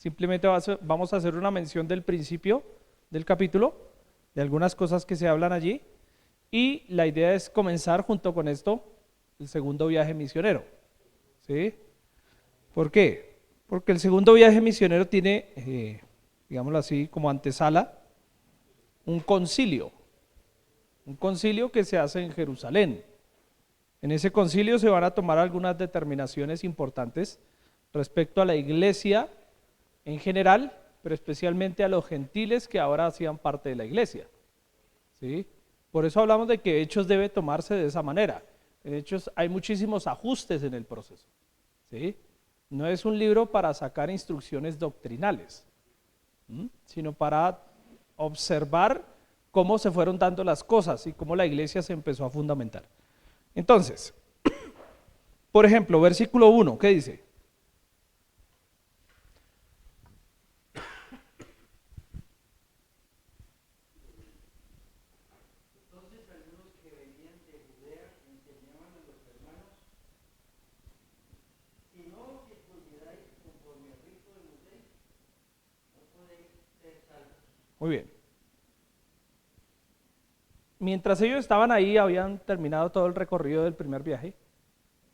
Simplemente vamos a hacer una mención del principio del capítulo, de algunas cosas que se hablan allí, y la idea es comenzar junto con esto el segundo viaje misionero. ¿Sí? ¿Por qué? Porque el segundo viaje misionero tiene, digámoslo así, como antesala, un concilio que se hace en Jerusalén. En ese concilio se van a tomar algunas determinaciones importantes respecto a la iglesia en general, pero especialmente a los gentiles que ahora hacían parte de la iglesia. ¿Sí? Por eso hablamos de que Hechos debe tomarse de esa manera. En Hechos hay muchísimos ajustes en el proceso. ¿Sí? No es un libro para sacar instrucciones doctrinales, sino para observar cómo se fueron dando las cosas y cómo la iglesia se empezó a fundamentar. Entonces, por ejemplo, versículo 1, ¿qué dice? Muy bien. Mientras ellos estaban ahí, habían terminado todo el recorrido del primer viaje.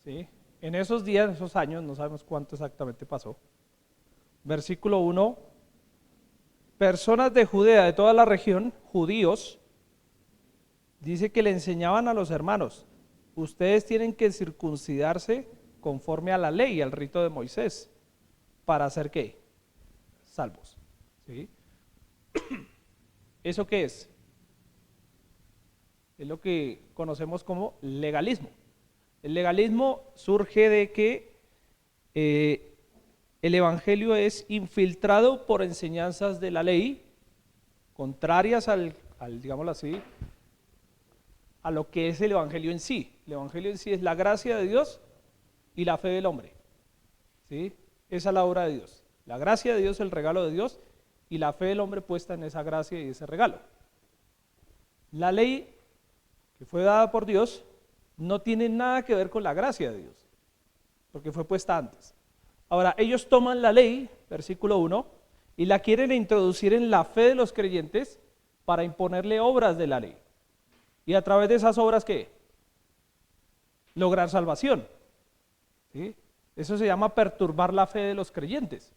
¿Sí? En esos días, en esos años, no sabemos cuánto exactamente pasó. Versículo 1, personas de Judea, de toda la región, judíos, dice que le enseñaban a los hermanos, ustedes tienen que circuncidarse conforme a la ley, al rito de Moisés, para ser ¿qué? Salvos. ¿Sí? ¿Eso qué es? Es lo que conocemos como legalismo. El legalismo surge de que el evangelio es infiltrado por enseñanzas de la ley, contrarias al digámoslo así, a lo que es el evangelio en sí. El evangelio en sí es la gracia de Dios y la fe del hombre. ¿Sí? Esa es la obra de Dios. La gracia de Dios, el regalo de Dios, y la fe del hombre puesta en esa gracia y ese regalo. La ley que fue dada por Dios no tiene nada que ver con la gracia de Dios, porque fue puesta antes. Ahora, ellos toman la ley, versículo 1, y la quieren introducir en la fe de los creyentes para imponerle obras de la ley. Y a través de esas obras, ¿qué? Lograr salvación. ¿Sí? Eso se llama perturbar la fe de los creyentes.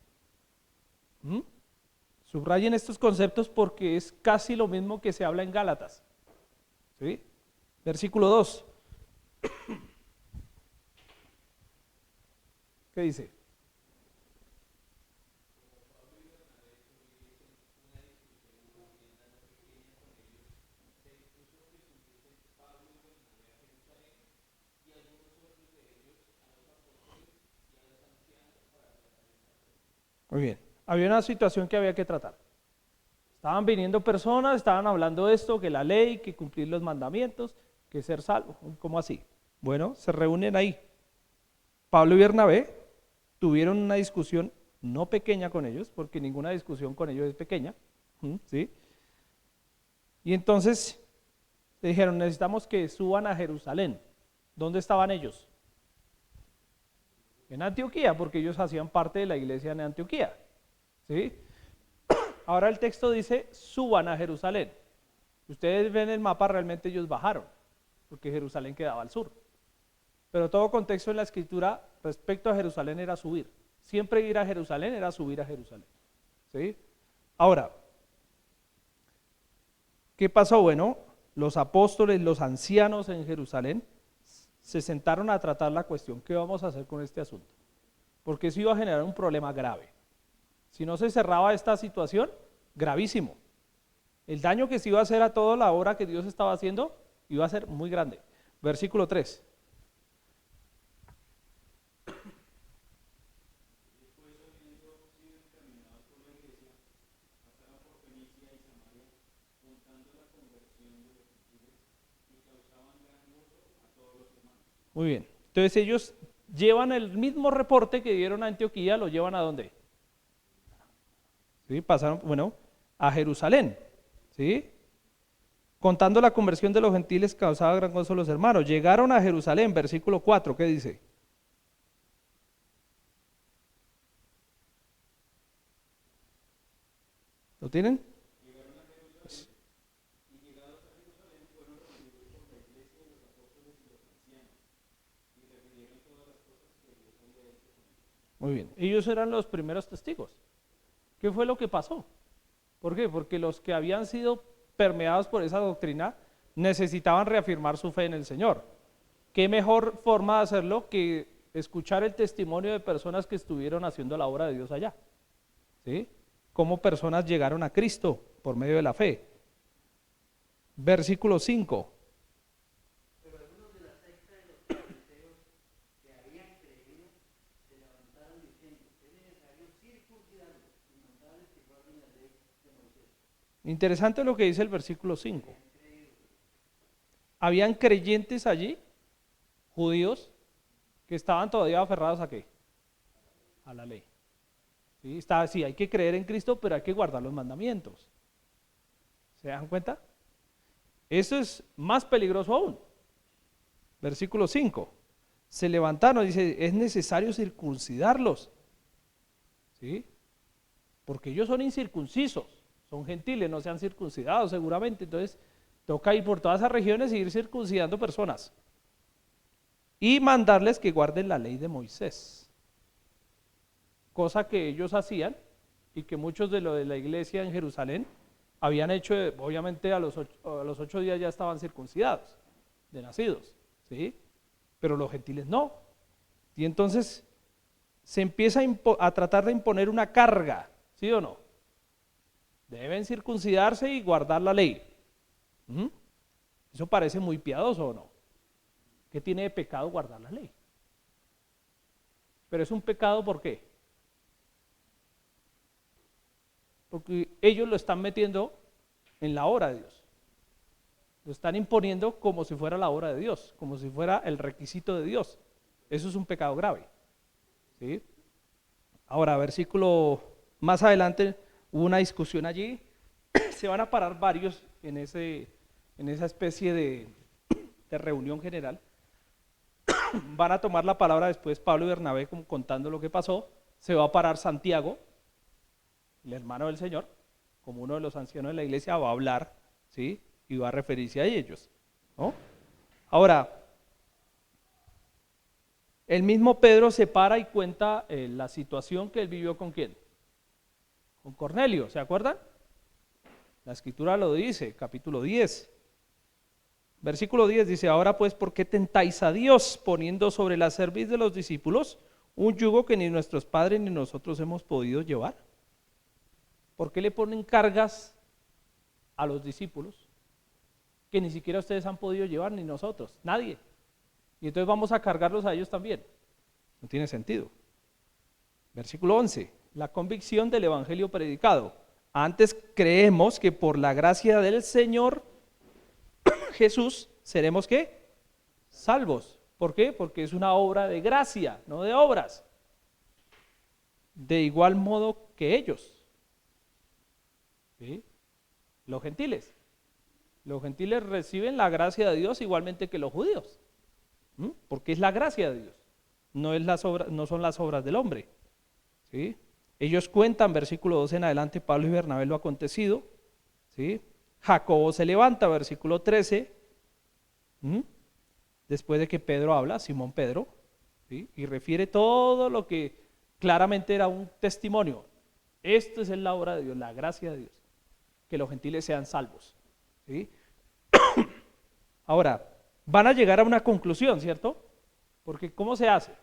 Subrayen estos conceptos porque es casi lo mismo que se habla en Gálatas. ¿Sí? Versículo 2. ¿Qué dice? Muy bien. Había una situación que había que tratar. Estaban viniendo personas, estaban hablando de esto, que la ley, que cumplir los mandamientos, que ser salvo. ¿Cómo así? Bueno, se reúnen ahí. Pablo y Bernabé tuvieron una discusión no pequeña con ellos, porque ninguna discusión con ellos es pequeña. ¿Sí? Y entonces le dijeron, necesitamos que suban a Jerusalén. ¿Dónde estaban ellos? En Antioquía, porque ellos hacían parte de la iglesia en Antioquía. ¿Sí? Ahora el texto dice, suban a Jerusalén. Ustedes ven el mapa, realmente ellos bajaron, porque Jerusalén quedaba al sur. Pero todo contexto en la escritura respecto a Jerusalén era subir. Siempre ir a Jerusalén era subir a Jerusalén. ¿Sí? Ahora, ¿qué pasó? Bueno, los apóstoles, los ancianos en Jerusalén, se sentaron a tratar la cuestión, ¿qué vamos a hacer con este asunto? Porque eso iba a generar un problema grave. Si no se cerraba esta situación, gravísimo. El daño que se iba a hacer a toda la obra que Dios estaba haciendo iba a ser muy grande. Versículo 3. Muy bien. Entonces ellos llevan el mismo reporte que dieron a Antioquía, lo llevan ¿a dónde? ¿Sí? Pasaron, bueno, a Jerusalén. ¿Sí? Contando la conversión de los gentiles causaba gran gozo a los hermanos. Llegaron a Jerusalén, versículo 4, ¿qué dice? ¿Lo tienen? Muy bien. Ellos eran los primeros testigos. ¿Qué fue lo que pasó? ¿Por qué? Porque los que habían sido permeados por esa doctrina necesitaban reafirmar su fe en el Señor. ¿Qué mejor forma de hacerlo que escuchar el testimonio de personas que estuvieron haciendo la obra de Dios allá? ¿Sí? Cómo personas llegaron a Cristo por medio de la fe. Versículo 5. Interesante lo que dice el versículo 5. Habían creyentes allí, judíos, que estaban todavía aferrados ¿a qué? A la ley. Sí, hay que creer en Cristo, pero hay que guardar los mandamientos. ¿Se dan cuenta? Eso es más peligroso aún. Versículo 5. Se levantaron, dice, es necesario circuncidarlos. ¿Sí? Porque ellos son incircuncisos, son gentiles, no se han circuncidado seguramente. Entonces, toca ir por todas esas regiones y ir circuncidando personas. Y mandarles que guarden la ley de Moisés. Cosa que ellos hacían y que muchos de la iglesia en Jerusalén habían hecho, obviamente a los 8 días ya estaban circuncidados, de nacidos, ¿sí? Pero los gentiles no. Y entonces se empieza a tratar de imponer una carga, ¿sí o no? Deben circuncidarse y guardar la ley. Eso parece muy piadoso, ¿o no? ¿Qué tiene de pecado guardar la ley? Pero es un pecado, ¿por qué? Porque ellos lo están metiendo en la obra de Dios. Lo están imponiendo como si fuera la obra de Dios, como si fuera el requisito de Dios. Eso es un pecado grave. ¿Sí? Ahora, versículo más adelante, hubo una discusión allí. Se van a parar varios en esa especie de reunión general. Van a tomar la palabra después Pablo y Bernabé contando lo que pasó. Se va a parar Santiago, el hermano del Señor, como uno de los ancianos de la iglesia, va a hablar, ¿sí? Y va a referirse a ellos, ¿no? Ahora, el mismo Pedro se para y cuenta la situación que él vivió con ¿quién? Con Cornelio, ¿se acuerdan? La escritura lo dice, capítulo 10. Versículo 10 dice, ahora pues, ¿por qué tentáis a Dios poniendo sobre la cerviz de los discípulos un yugo que ni nuestros padres ni nosotros hemos podido llevar? ¿Por qué le ponen cargas a los discípulos que ni siquiera ustedes han podido llevar, ni nosotros, nadie? Y entonces vamos a cargarlos a ellos también. No tiene sentido. Versículo 11, la convicción del evangelio predicado. Antes creemos que por la gracia del Señor Jesús seremos ¿qué? Salvos. ¿Por qué? Porque es una obra de gracia, no de obras. De igual modo que ellos. ¿Sí? Los gentiles. Los gentiles reciben la gracia de Dios igualmente que los judíos. Porque es la gracia de Dios. No son las obras del hombre. ¿Sí? Ellos cuentan, versículo 12 en adelante, Pablo y Bernabé lo acontecido. ¿Sí? Jacobo se levanta, versículo 13, después de que Pedro habla, Simón Pedro, ¿sí? Y refiere todo lo que claramente era un testimonio. Esto es la obra de Dios, la gracia de Dios, que los gentiles sean salvos, ¿sí? Ahora, van a llegar a una conclusión, ¿cierto? Porque ¿cómo se hace?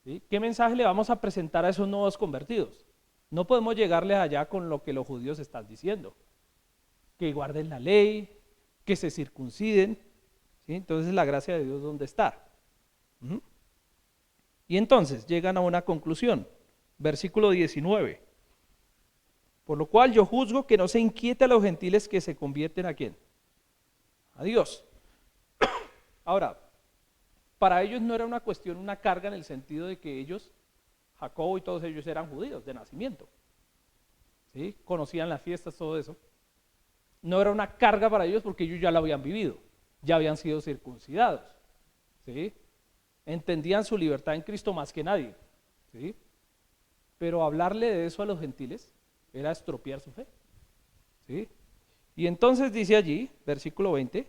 ¿Sí? ¿Qué mensaje le vamos a presentar a esos nuevos convertidos? No podemos llegarles allá con lo que los judíos están diciendo. Que guarden la ley, que se circunciden, ¿sí? Entonces la gracia de Dios, ¿dónde está? Y entonces llegan a una conclusión, versículo 19. Por lo cual yo juzgo que no se inquiete a los gentiles que se convierten ¿a quién? A Dios. Ahora, para ellos no era una cuestión, una carga en el sentido de que ellos, Jacobo y todos ellos eran judíos de nacimiento, ¿sí? Conocían las fiestas, todo eso. No era una carga para ellos porque ellos ya lo habían vivido, ya habían sido circuncidados, ¿sí? Entendían su libertad en Cristo más que nadie, ¿sí? Pero hablarle de eso a los gentiles era estropear su fe. ¿Sí? Y entonces dice allí, versículo 20,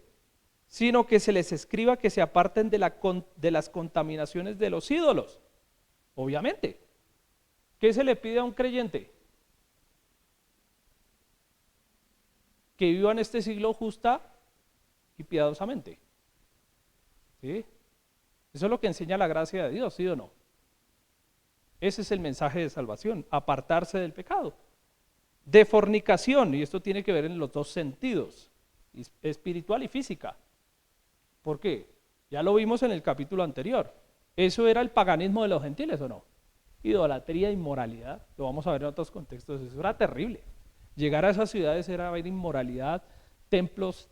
sino que se les escriba que se aparten de las contaminaciones de los ídolos. Obviamente. ¿Qué se le pide a un creyente? Que viva en este siglo justa y piadosamente. ¿Sí? Eso es lo que enseña la gracia de Dios, ¿sí o no? Ese es el mensaje de salvación, apartarse del pecado. De fornicación, y esto tiene que ver en los dos sentidos, espiritual y física. ¿Por qué? Ya lo vimos en el capítulo anterior. ¿Eso era el paganismo de los gentiles o no? Idolatría, inmoralidad, lo vamos a ver en otros contextos, eso era terrible. Llegar a esas ciudades era ver inmoralidad, templos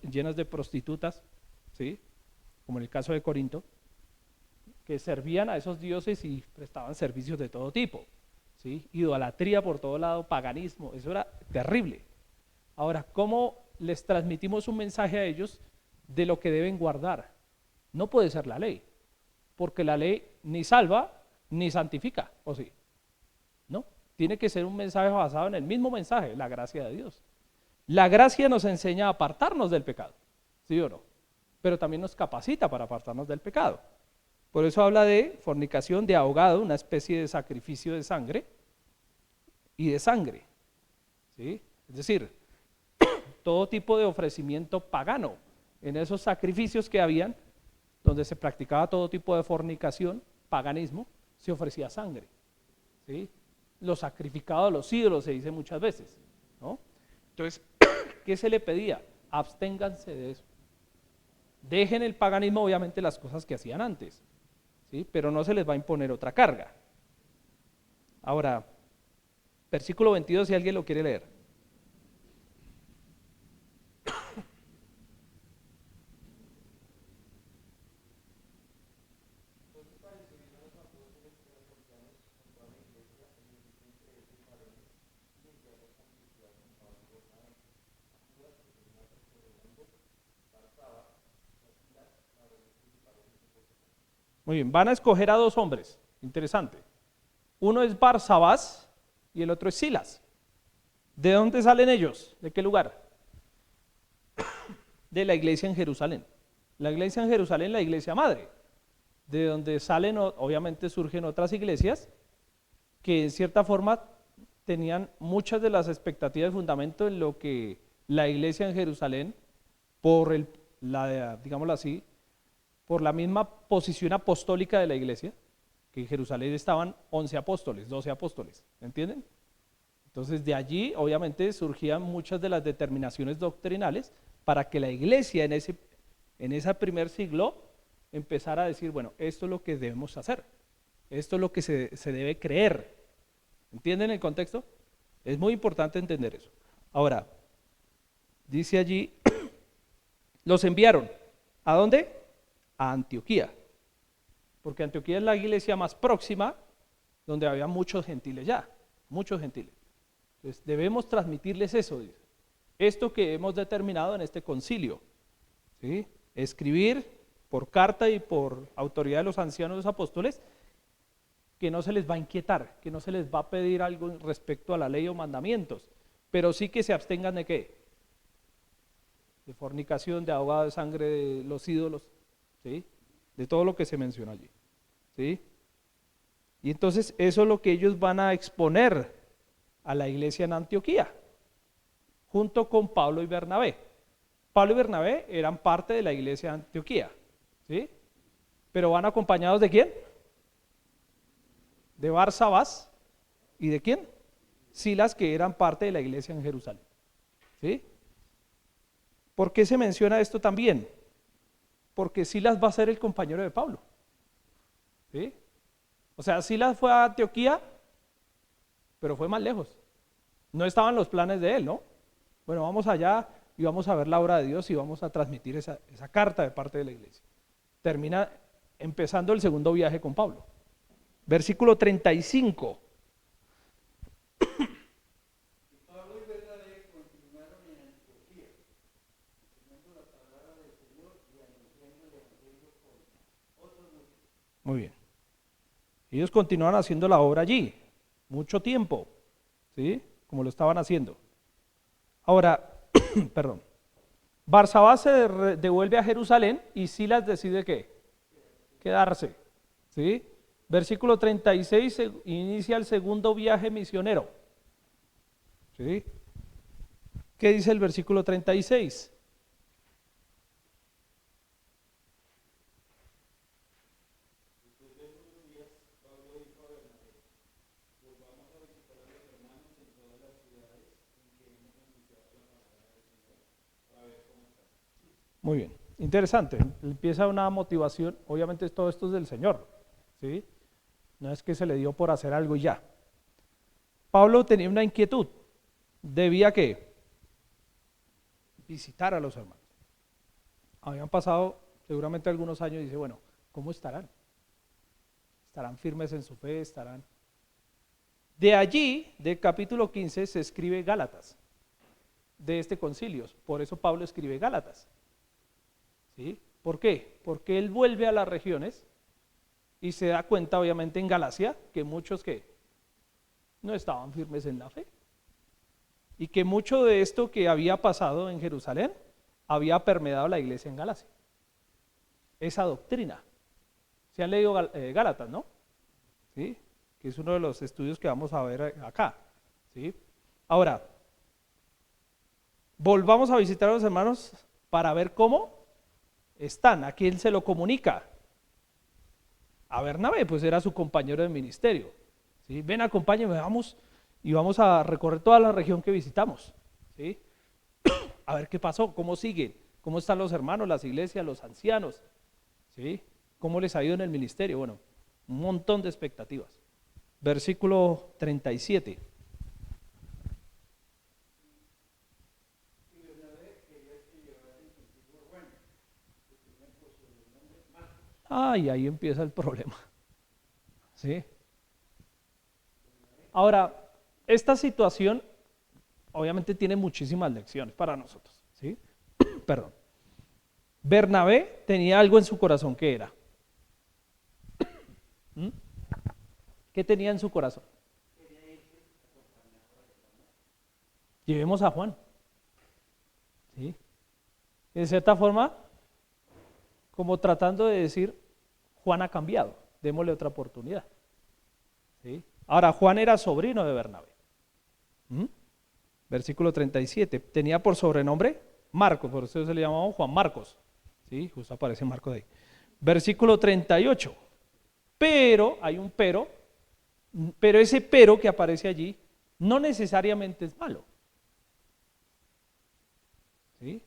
llenos de prostitutas, ¿sí? Como en el caso de Corinto, que servían a esos dioses y prestaban servicios de todo tipo, ¿sí? Idolatría por todo lado, paganismo, eso era terrible. Ahora, ¿cómo les transmitimos un mensaje a ellos de lo que deben guardar? No puede ser la ley, porque la ley ni salva ni santifica, ¿o sí? No, tiene que ser un mensaje basado en el mismo mensaje, la gracia de Dios. La gracia nos enseña a apartarnos del pecado, ¿sí o no? Pero también nos capacita para apartarnos del pecado. Por eso habla de fornicación, de ahogado, una especie de sacrificio de sangre y de sangre, ¿sí? Es decir, todo tipo de ofrecimiento pagano. En esos sacrificios que habían, donde se practicaba todo tipo de fornicación, paganismo, se ofrecía sangre, ¿sí? Los sacrificados a los ídolos se dice muchas veces, ¿no? Entonces, ¿qué se le pedía? Absténganse de eso. Dejen el paganismo, obviamente, las cosas que hacían antes, ¿sí? Pero no se les va a imponer otra carga. Ahora, versículo 22, si alguien lo quiere leer. Muy bien, van a escoger a dos hombres, interesante. Uno es Barsabás y el otro es Silas. ¿De dónde salen ellos? ¿De qué lugar? De la iglesia en Jerusalén. La iglesia en Jerusalén, la iglesia madre, de donde salen, obviamente surgen otras iglesias que en cierta forma tenían muchas de las expectativas de fundamento en lo que la iglesia en Jerusalén, digámoslo así, por la misma posición apostólica de la iglesia, que en Jerusalén estaban 11 apóstoles, 12 apóstoles, ¿entienden? Entonces de allí obviamente surgían muchas de las determinaciones doctrinales para que la iglesia en ese primer siglo empezara a decir, bueno, esto es lo que debemos hacer, esto es lo que se debe creer. ¿Entienden el contexto? Es muy importante entender eso. Ahora, dice allí, los enviaron. ¿A dónde? A Antioquía. Porque Antioquía es la iglesia más próxima, donde había muchos gentiles ya, muchos gentiles. Entonces, debemos transmitirles eso, dice. Esto que hemos determinado en este concilio, ¿sí? Escribir por carta y por autoridad de los ancianos de los apóstoles, que no se les va a inquietar, que no se les va a pedir algo respecto a la ley o mandamientos, pero sí que se abstengan de ¿qué? De fornicación, de ahogado de sangre, de los ídolos, ¿sí? De todo lo que se menciona allí, ¿sí? Y entonces eso es lo que ellos van a exponer a la iglesia en Antioquía, junto con Pablo y Bernabé. Pablo y Bernabé eran parte de la iglesia de Antioquía, ¿sí? Pero van acompañados ¿de quién? De Barsabás y ¿de quién? Silas, que eran parte de la iglesia en Jerusalén, ¿sí? ¿Por qué se menciona esto también? Porque Silas va a ser el compañero de Pablo, ¿sí? O sea, Silas fue a Antioquía, pero fue más lejos. No estaban los planes de él, ¿no? Bueno, vamos allá y vamos a ver la obra de Dios y vamos a transmitir esa carta de parte de la iglesia. Termina empezando el segundo viaje con Pablo. Versículo 35. Muy bien. Ellos continuaron haciendo la obra allí, mucho tiempo, ¿sí? Como lo estaban haciendo. Ahora, perdón, Barsabás se devuelve a Jerusalén y Silas decide ¿qué? Quedarse, ¿sí? Versículo 36, inicia el segundo viaje misionero, ¿sí? ¿Qué dice el versículo 36? Muy bien, interesante. Empieza una motivación, obviamente todo esto es del Señor, ¿sí? No es que se le dio por hacer algo y ya. Pablo tenía una inquietud, debía ¿qué? Visitar a los hermanos. Habían pasado seguramente algunos años y dice, bueno, ¿cómo estarán? ¿Estarán firmes en su fe? ¿Estarán? De allí, del capítulo 15, se escribe Gálatas, de este concilio. Por eso Pablo escribe Gálatas. ¿Sí? ¿Por qué? Porque él vuelve a las regiones y se da cuenta, obviamente, en Galacia, que muchos que no estaban firmes en la fe. Y que mucho de esto que había pasado en Jerusalén había permeado la iglesia en Galacia. Esa doctrina. Se han leído Gálatas, ¿no? ¿Sí? Que es uno de los estudios que vamos a ver acá. ¿Sí? Ahora, volvamos a visitar a los hermanos para ver cómo están. ¿A quién se lo comunica? A Bernabé, pues era su compañero de ministerio. ¿Sí? Ven, acompáñenme, vamos y vamos a recorrer toda la región que visitamos. ¿Sí? A ver qué pasó, cómo siguen, cómo están los hermanos, las iglesias, los ancianos. ¿Sí? ¿Cómo les ha ido en el ministerio? Bueno, un montón de expectativas. Versículo 37. Y ahí empieza el problema. ¿Sí? Ahora, esta situación obviamente tiene muchísimas lecciones para nosotros. ¿Sí? Perdón. Bernabé tenía algo en su corazón, ¿qué era? ¿Mm? ¿Qué tenía en su corazón? Llevemos a Juan. ¿Sí? De cierta forma, como tratando de decir, Juan ha cambiado, démosle otra oportunidad. ¿Sí? Ahora, Juan era sobrino de Bernabé. Versículo 37, tenía por sobrenombre Marcos, por eso se le llamaba Juan Marcos. ¿Sí? Justo aparece Marcos ahí. Versículo 38, pero, hay un pero ese pero que aparece allí no necesariamente es malo. ¿Sí?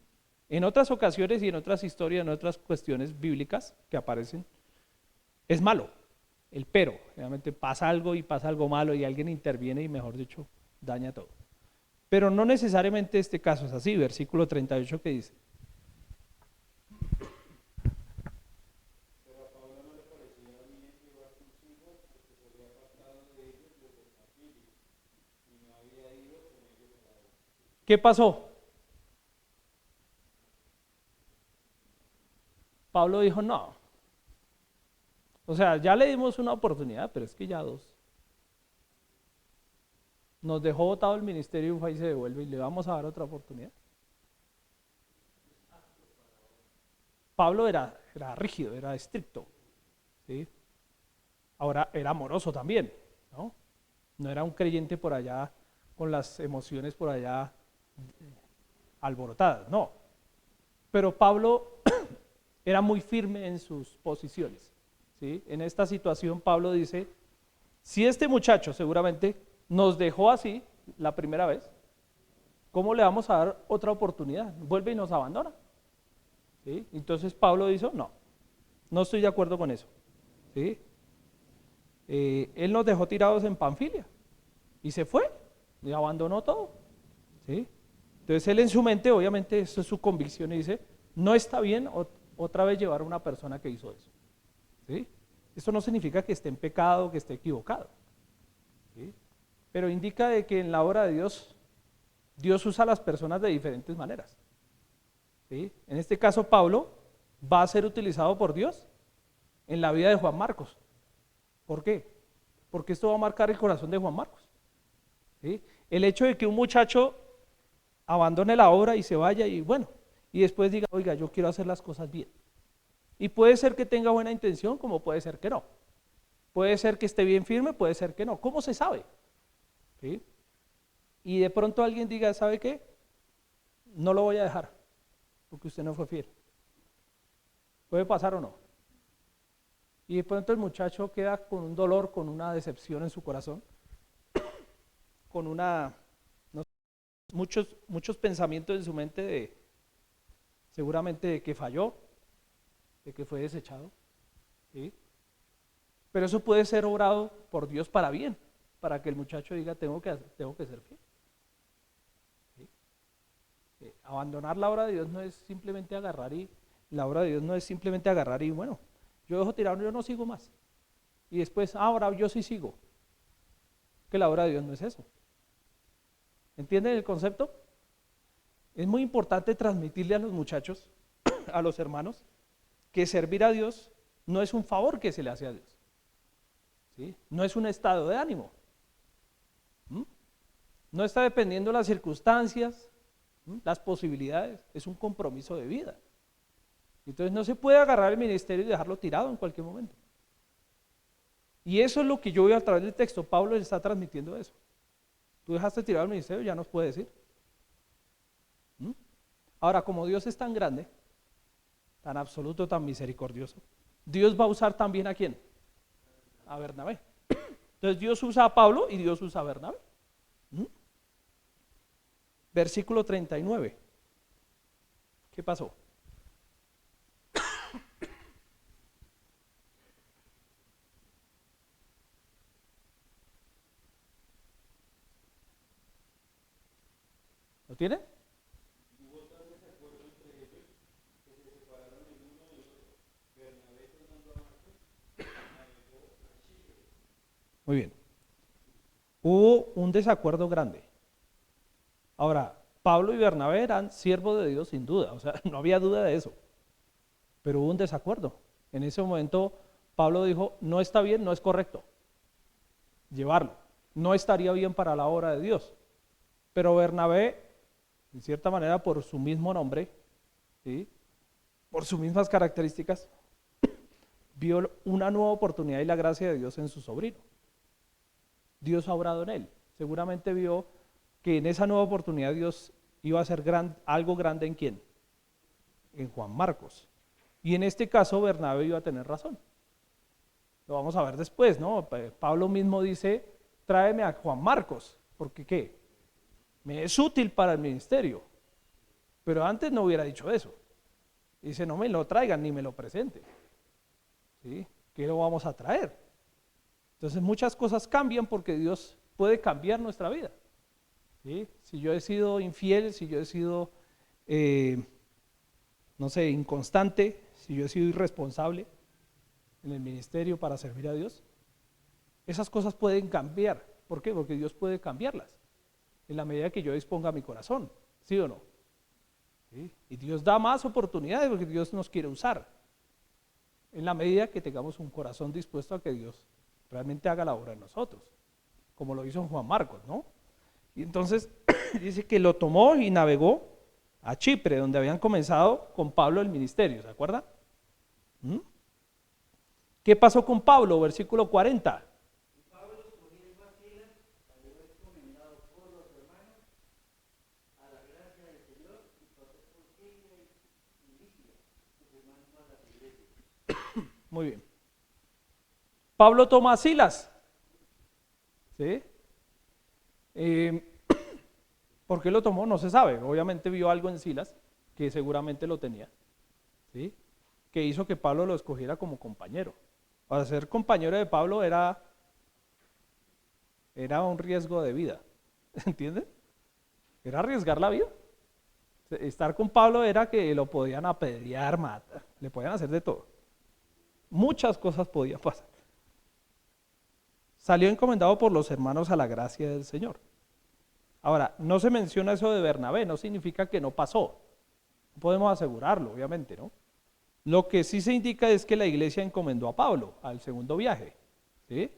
En otras ocasiones y en otras historias, en otras cuestiones bíblicas que aparecen, es malo el pero. Realmente pasa algo malo y alguien interviene y mejor dicho, daña todo. Pero no necesariamente este caso es así. Versículo 38 que dice. ¿Qué pasó? Pablo dijo, no. O sea, ya le dimos una oportunidad, pero es que ya dos. Nos dejó botado el ministerio y fue y se devuelve y le vamos a dar otra oportunidad. Pablo era rígido, era estricto. ¿Sí? Ahora era amoroso también, ¿no? No era un creyente por allá con las emociones por allá alborotadas, no. Pero Pablo era muy firme en sus posiciones. ¿Sí? En esta situación Pablo dice, si este muchacho seguramente nos dejó así la primera vez, ¿cómo le vamos a dar otra oportunidad? Vuelve y nos abandona. ¿Sí? Entonces Pablo dijo, no estoy de acuerdo con eso. ¿Sí? Él nos dejó tirados en Panfilia y se fue y abandonó todo. ¿Sí? Entonces él en su mente, obviamente eso es su convicción y dice, no está bien otra vez llevar a una persona que hizo eso. ¿Sí? Esto no significa que esté en pecado, que esté equivocado. ¿Sí? Pero indica de que en la obra de Dios, Dios usa a las personas de diferentes maneras. ¿Sí? En este caso Pablo va a ser utilizado por Dios en la vida de Juan Marcos. ¿Por qué? Porque esto va a marcar el corazón de Juan Marcos. ¿sí? El hecho de que un muchacho abandone la obra y se vaya y bueno, y después diga, oiga, yo quiero hacer las cosas bien. Y puede ser que tenga buena intención, como puede ser que no. Puede ser que esté bien firme, puede ser que no. ¿Cómo se sabe? ¿Sí? Y de pronto alguien diga, ¿sabe qué? No lo voy a dejar, porque usted no fue fiel. ¿Puede pasar o no? Y de pronto el muchacho queda con un dolor, con una decepción en su corazón, con una, no sé, muchos pensamientos en su mente de, seguramente de que falló, de que fue desechado, ¿sí? Pero eso puede ser obrado por Dios para bien, para que el muchacho diga, tengo que ser fiel. ¿Sí? Abandonar la obra de Dios no es simplemente agarrar y, la obra de Dios no es simplemente agarrar y, bueno, yo dejo tirado, yo no sigo más. Y después, ahora yo sí sigo. Que la obra de Dios no es eso. ¿Entienden el concepto? Es muy importante transmitirle a los muchachos, a los hermanos, que servir a Dios no es un favor que se le hace a Dios. ¿Sí? No es un estado de ánimo. ¿Mm? No está dependiendo de las circunstancias, las posibilidades, es un compromiso de vida. Entonces no se puede agarrar el ministerio y dejarlo tirado en cualquier momento. Y eso es lo que yo veo a través del texto. Pablo le está transmitiendo eso. Tú dejaste tirado el ministerio, ya nos puede decir. Ahora, como Dios es tan grande, tan absoluto, tan misericordioso, Dios va a usar también ¿a quién? A Bernabé. Entonces Dios usa a Pablo y Dios usa a Bernabé. Versículo 39. ¿Qué pasó? ¿Lo tienen? Muy bien. Hubo un desacuerdo grande. Ahora, Pablo y Bernabé eran siervos de Dios sin duda, o sea, no había duda de eso. Pero hubo un desacuerdo. En ese momento Pablo dijo, no está bien, no es correcto llevarlo. No estaría bien para la obra de Dios. Pero Bernabé, en cierta manera, por su mismo nombre, ¿sí? Por sus mismas características, vio una nueva oportunidad y la gracia de Dios en su sobrino. Dios ha obrado en él. Seguramente vio que en esa nueva oportunidad Dios iba a hacer algo grande ¿en quién? En Juan Marcos. Y en este caso Bernabé iba a tener razón. Lo vamos a ver después, ¿no? Pablo mismo dice, tráeme a Juan Marcos, porque ¿qué? Me es útil para el ministerio. Pero antes no hubiera dicho eso. Dice, no me lo traigan ni me lo presenten. ¿Sí? ¿Qué lo vamos a traer? Entonces muchas cosas cambian porque Dios puede cambiar nuestra vida. ¿Sí? Si yo he sido infiel, si yo he sido, no sé, inconstante, si yo he sido irresponsable en el ministerio para servir a Dios, esas cosas pueden cambiar. ¿Por qué? Porque Dios puede cambiarlas en la medida que yo disponga mi corazón, ¿sí o no? ¿Sí? Y Dios da más oportunidades porque Dios nos quiere usar en la medida que tengamos un corazón dispuesto a que Dios realmente haga la obra en nosotros, como lo hizo en Juan Marcos, ¿no? Y entonces dice que lo tomó y navegó a Chipre, donde habían comenzado con Pablo el ministerio, ¿se acuerdan? ¿Qué pasó con Pablo? Versículo 40. Muy bien. Pablo toma a Silas. ¿Sí? ¿Por qué lo tomó? No se sabe. Obviamente vio algo en Silas, que seguramente lo tenía, ¿sí? Que hizo que Pablo lo escogiera como compañero. Para ser compañero de Pablo era un riesgo de vida. ¿Entienden? Era arriesgar la vida. Estar con Pablo era que lo podían apedrear, matar, le podían hacer de todo. Muchas cosas podían pasar. Salió encomendado por los hermanos a la gracia del Señor. Ahora, no se menciona eso de Bernabé, no significa que no pasó. No podemos asegurarlo, obviamente, ¿no? Lo que sí se indica es que la iglesia encomendó a Pablo al segundo viaje, ¿sí?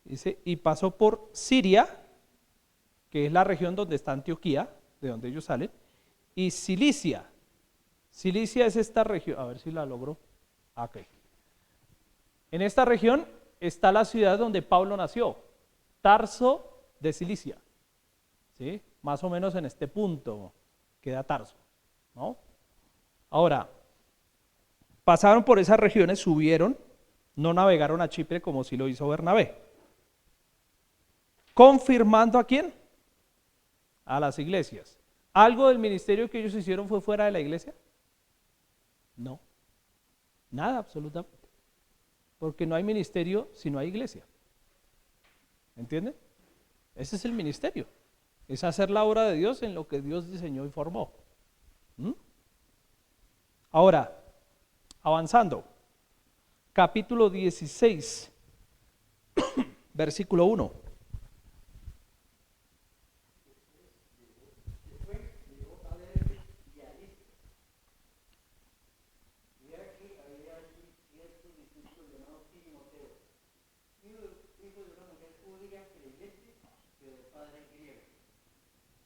Dice, y pasó por Siria, que es la región donde está Antioquía, de donde ellos salen, y Cilicia. Cilicia es esta región, a ver si la logro. Ok. En esta región está la ciudad donde Pablo nació, Tarso de Cilicia. ¿Sí? Más o menos en este punto queda Tarso, ¿no? Ahora, pasaron por esas regiones, subieron, no navegaron a Chipre como sí lo hizo Bernabé. ¿Confirmando a quién? A las iglesias. ¿Algo del ministerio que ellos hicieron fue fuera de la iglesia? No, nada absolutamente. Porque no hay ministerio si no hay iglesia. ¿Entienden? Ese es el ministerio. Es hacer la obra de Dios en lo que Dios diseñó y formó. ¿Mm? Ahora, avanzando. Capítulo 16, versículo 1.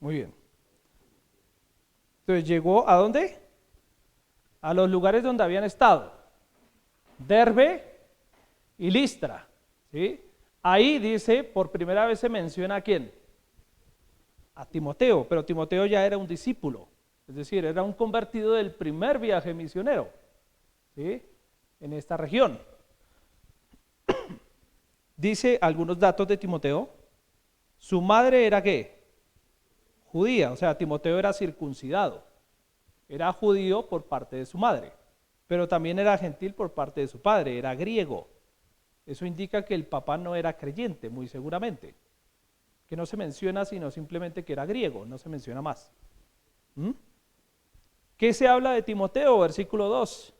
Muy bien. Entonces llegó ¿a dónde? A los lugares donde habían estado. Derbe y Listra. ¿Sí? Ahí dice, por primera vez se menciona a quién. A Timoteo, pero Timoteo ya era un discípulo. Es decir, era un convertido del primer viaje misionero. ¿Sí? En esta región. Dice algunos datos de Timoteo. Su madre era ¿qué? Judía, o sea, Timoteo era circuncidado, era judío por parte de su madre, pero también era gentil por parte de su padre, era griego. Eso indica que el papá no era creyente, muy seguramente, que no se menciona sino simplemente que era griego, no se menciona más. ¿Mm? ¿Qué se habla de Timoteo? Versículo 2.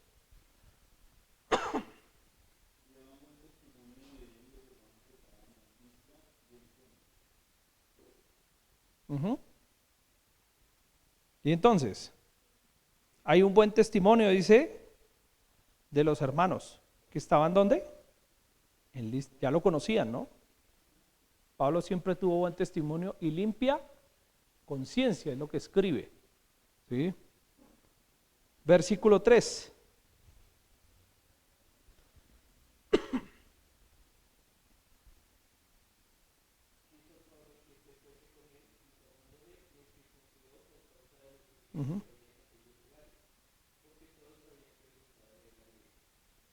Y entonces, hay un buen testimonio, dice, de los hermanos, que estaban ¿dónde? Ya lo conocían, ¿no? Pablo siempre tuvo buen testimonio y limpia conciencia, es lo que escribe. ¿Sí? Versículo 3.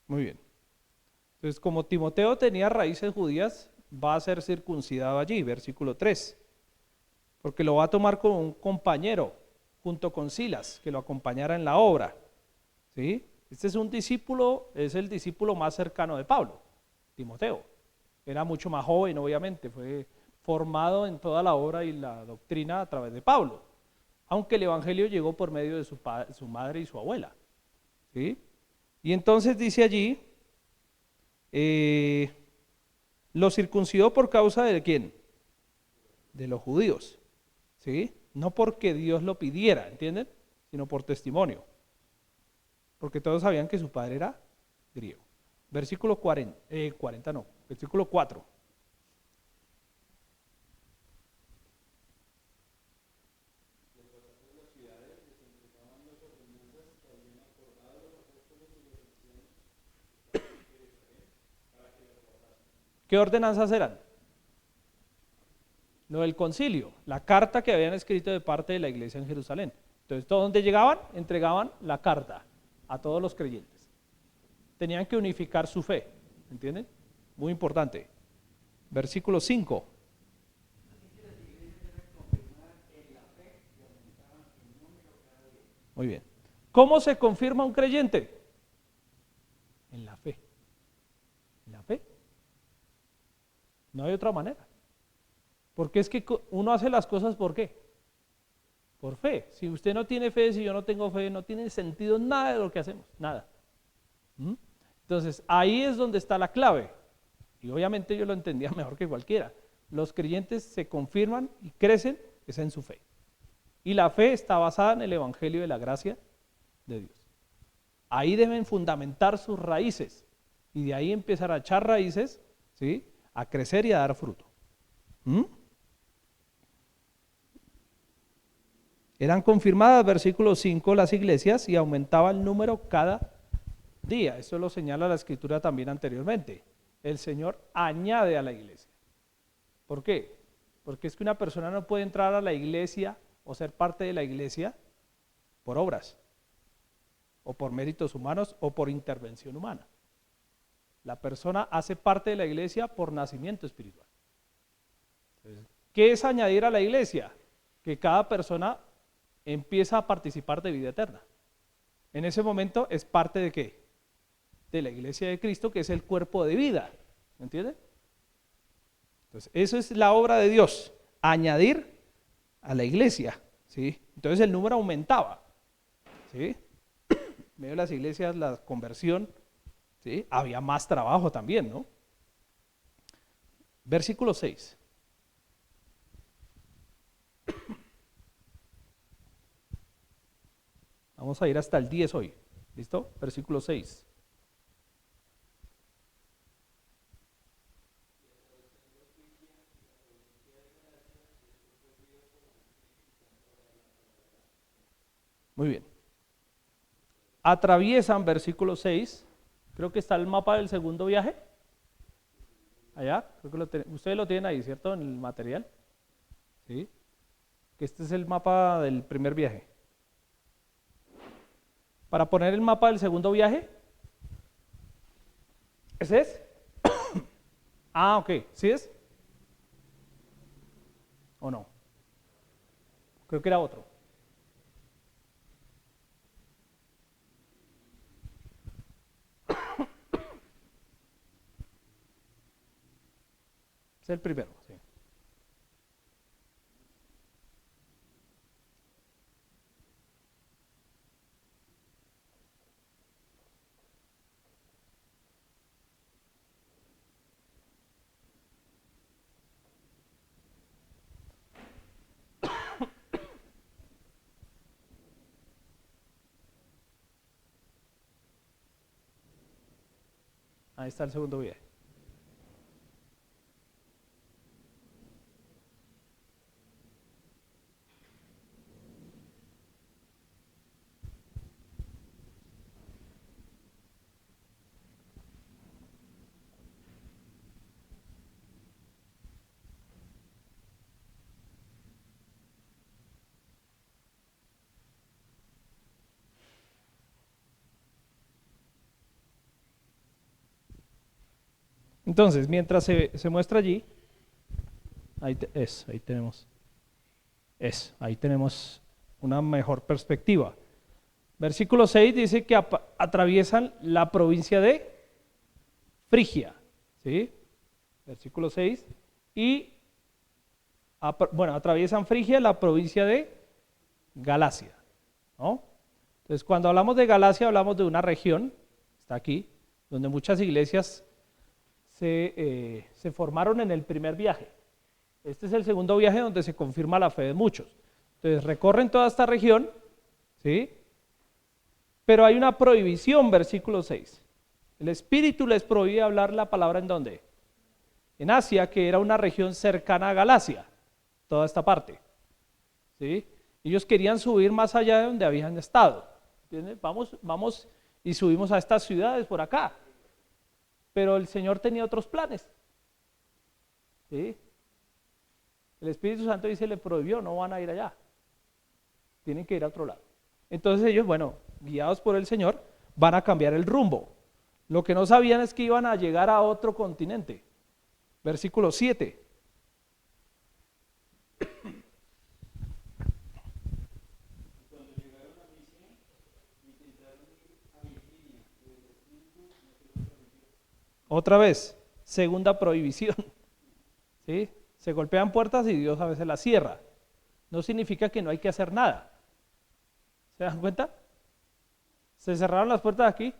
Muy bien. Entonces, como Timoteo tenía raíces judías, va a ser circuncidado allí, versículo 3. Porque lo va a tomar como un compañero, junto con Silas, que lo acompañara en la obra. ¿Sí? Este es un discípulo, es el discípulo más cercano de Pablo, Timoteo. Era mucho más joven, obviamente, fue formado en toda la obra y la doctrina a través de Pablo. Aunque el evangelio llegó por medio de su madre y su abuela. ¿Sí? Y entonces dice allí, lo circuncidó por causa de ¿quién? De los judíos. ¿Sí? No porque Dios lo pidiera, ¿entienden? Sino por testimonio. Porque todos sabían que su padre era griego. Versículo 40 no, versículo 4. ¿Qué ordenanzas eran? Lo del concilio, la carta que habían escrito de parte de la iglesia en Jerusalén. Entonces, ¿todos donde llegaban? Entregaban la carta a todos los creyentes. Tenían que unificar su fe, ¿entienden? Muy importante. Versículo 5. Muy bien. ¿Cómo se confirma un creyente? En la fe. En la fe. No hay otra manera. Porque es que uno hace las cosas ¿por qué? Por fe. Si usted no tiene fe, si yo no tengo fe, no tiene sentido nada de lo que hacemos, nada. ¿Mm? Entonces, ahí es donde está la clave. Y obviamente yo lo entendía mejor que cualquiera. Los creyentes se confirman y crecen es en su fe. Y la fe está basada en el evangelio de la gracia de Dios. Ahí deben fundamentar sus raíces y de ahí empezar a echar raíces, ¿sí? a crecer y a dar fruto. ¿Mm? Eran confirmadas, versículo 5, las iglesias y aumentaba el número cada día. Eso lo señala la escritura también anteriormente. El Señor añade a la iglesia. ¿Por qué? Porque es que una persona no puede entrar a la iglesia o ser parte de la iglesia por obras, o por méritos humanos, o por intervención humana. La persona hace parte de la iglesia por nacimiento espiritual. ¿Qué es añadir a la iglesia? Que cada persona empieza a participar de vida eterna. En ese momento es parte de ¿qué? De la iglesia de Cristo, que es el cuerpo de vida. ¿Me entiende? Entonces, eso es la obra de Dios, añadir a la iglesia, ¿sí? Entonces el número aumentaba, ¿sí? En medio de las iglesias, la conversión, ¿sí? Había más trabajo también, ¿no? Versículo 6. Vamos a ir hasta el 10 hoy, ¿listo? Versículo 6. Muy bien. Atraviesan, versículo 6, creo que está el mapa del segundo viaje. Allá, creo que ustedes lo tienen ahí, ¿cierto? En el material. ¿Sí? Que este es el mapa del primer viaje. Para poner el mapa del segundo viaje. ¿Ese es? Ah, ok. ¿Sí es? ¿O no? Creo que era otro. Es el primero, sí. Ahí está el segundo viaje. Entonces, mientras se muestra allí, ahí ahí tenemos una mejor perspectiva. Versículo 6 dice que atraviesan la provincia de Frigia, ¿sí? Versículo 6, y atraviesan Frigia, la provincia de Galacia, ¿no? Entonces, cuando hablamos de Galacia, hablamos de una región, está aquí, donde muchas iglesias se formaron en el primer viaje. Este es el segundo viaje donde se confirma la fe de muchos. Entonces recorren toda esta región, ¿sí? Pero hay una prohibición, versículo 6. El Espíritu les prohíbe hablar la palabra ¿en dónde? En Asia, que era una región cercana a Galacia, toda esta parte, ¿sí? Ellos querían subir más allá de donde habían estado. ¿Entiendes? Vamos y subimos a estas ciudades por acá. Pero el Señor tenía otros planes, ¿sí? El Espíritu Santo dice, le prohibió, no van a ir allá, tienen que ir a otro lado. Entonces ellos, guiados por el Señor, van a cambiar el rumbo. Lo que no sabían es que iban a llegar a otro continente. Versículo 7. Otra vez, segunda prohibición, ¿sí? Se golpean puertas y Dios a veces las cierra. No significa que no hay que hacer nada. ¿Se dan cuenta? Se cerraron las puertas aquí,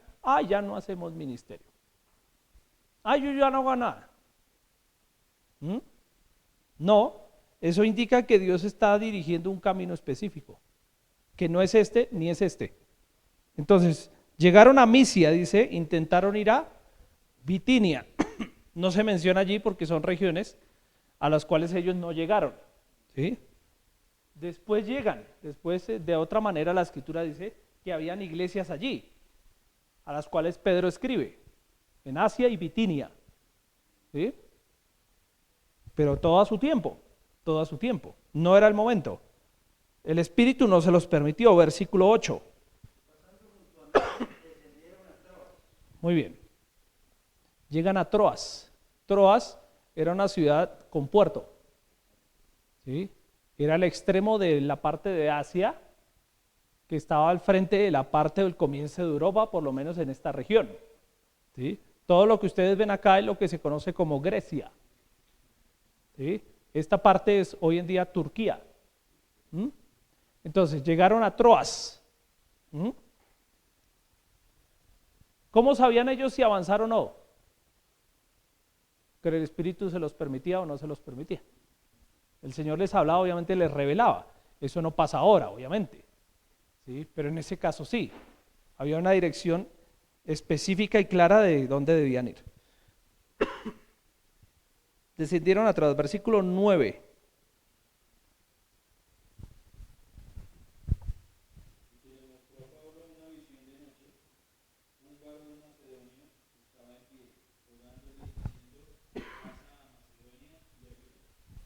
ya no hacemos ministerio. Yo ya no hago nada. No, eso indica que Dios está dirigiendo un camino específico, que no es este ni es este. Entonces, llegaron a Misia, dice, intentaron ir a Bitinia. No se menciona allí porque son regiones a las cuales ellos no llegaron, ¿sí? Después llegan, después de otra manera la escritura dice que habían iglesias allí, a las cuales Pedro escribe, en Asia y Bitinia, ¿sí? Pero todo a su tiempo, no era el momento. El Espíritu no se los permitió, versículo 8. Muy bien. Llegan a Troas. Troas era una ciudad con puerto, ¿sí? Era el extremo de la parte de Asia que estaba al frente de la parte del comienzo de Europa, por lo menos en esta región, ¿sí? Todo lo que ustedes ven acá es lo que se conoce como Grecia, ¿sí? Esta parte es hoy en día Turquía. Entonces llegaron a Troas. ¿Cómo sabían ellos si avanzaron o no? Que el Espíritu se los permitía o no se los permitía. El Señor les hablaba, obviamente les revelaba. Eso no pasa ahora, obviamente, ¿sí? Pero en ese caso sí. Había una dirección específica y clara de dónde debían ir. Descendieron atrás, versículo 9.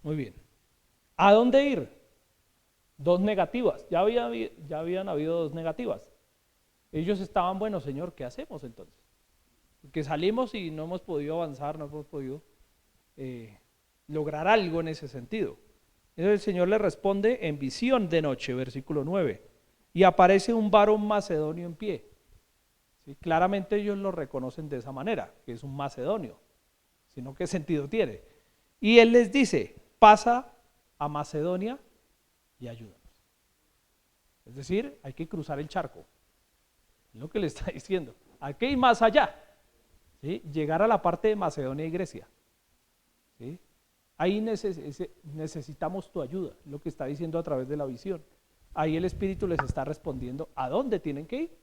Muy bien. ¿A dónde ir? Dos negativas. Ya habían habido dos negativas. Ellos estaban, bueno, Señor, ¿qué hacemos entonces? Porque salimos y no hemos podido avanzar, no hemos podido lograr algo en ese sentido. Entonces el Señor le responde en visión de noche, versículo 9. Y aparece un varón macedonio en pie. ¿Sí? Claramente ellos lo reconocen de esa manera, que es un macedonio. Sino ¿qué sentido tiene? Y él les dice, pasa a Macedonia y ayúdanos. Es decir, hay que cruzar el charco. Es lo que le está diciendo. Hay que ir más allá, ¿sí? Llegar a la parte de Macedonia y Grecia, ¿sí? Ahí necesitamos tu ayuda, lo que está diciendo a través de la visión. Ahí el Espíritu les está respondiendo a dónde tienen que ir,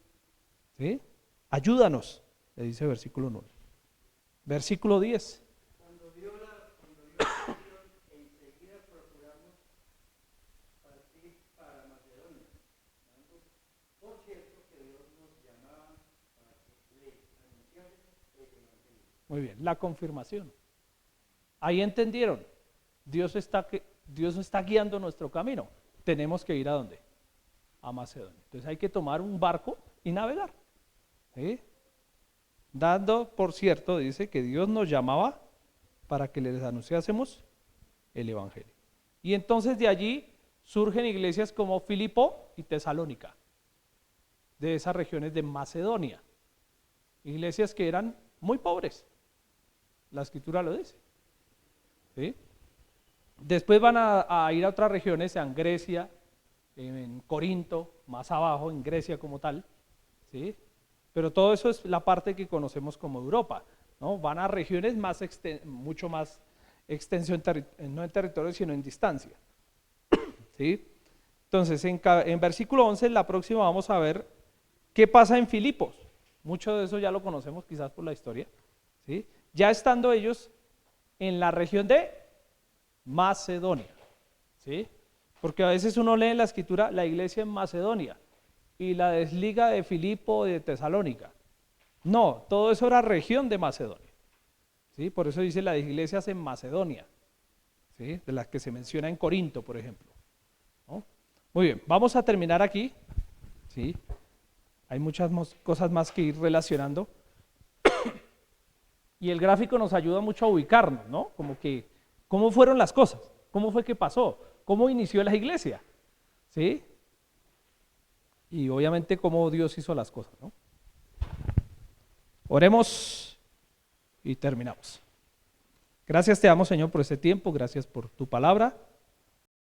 ¿sí? Ayúdanos, le dice versículo 9. Versículo 10. Muy bien, la confirmación. Ahí entendieron, Dios está guiando nuestro camino. Tenemos que ir ¿a dónde? A Macedonia. Entonces hay que tomar un barco y navegar, ¿sí? Dando, por cierto, dice que Dios nos llamaba para que les anunciásemos el Evangelio. Y entonces de allí surgen iglesias como Filipo y Tesalónica, de esas regiones de Macedonia. Iglesias que eran muy pobres. La escritura lo dice, ¿sí? Después van a ir a otras regiones, sean Grecia, en Corinto, más abajo, en Grecia como tal, ¿sí? Pero todo eso es la parte que conocemos como Europa, ¿no? Van a regiones mucho más extensión, no en territorio, sino en distancia, ¿sí? Entonces, en versículo 11, la próxima vamos a ver qué pasa en Filipos. Mucho de eso ya lo conocemos quizás por la historia, ¿sí? Ya estando ellos en la región de Macedonia, ¿sí? Porque a veces uno lee en la escritura la iglesia en Macedonia y la desliga de Filipo o de Tesalónica. No, todo eso era región de Macedonia, ¿sí? Por eso dice las iglesias en Macedonia, ¿sí? De las que se menciona en Corinto, por ejemplo, ¿no? Muy bien, vamos a terminar aquí, ¿sí? Hay muchas cosas más que ir relacionando. Y el gráfico nos ayuda mucho a ubicarnos, ¿no? Como que, ¿cómo fueron las cosas? ¿Cómo fue que pasó? ¿Cómo inició la iglesia? ¿Sí? Y obviamente cómo Dios hizo las cosas, ¿no? Oremos y terminamos. Gracias te damos, Señor, por este tiempo. Gracias por tu palabra.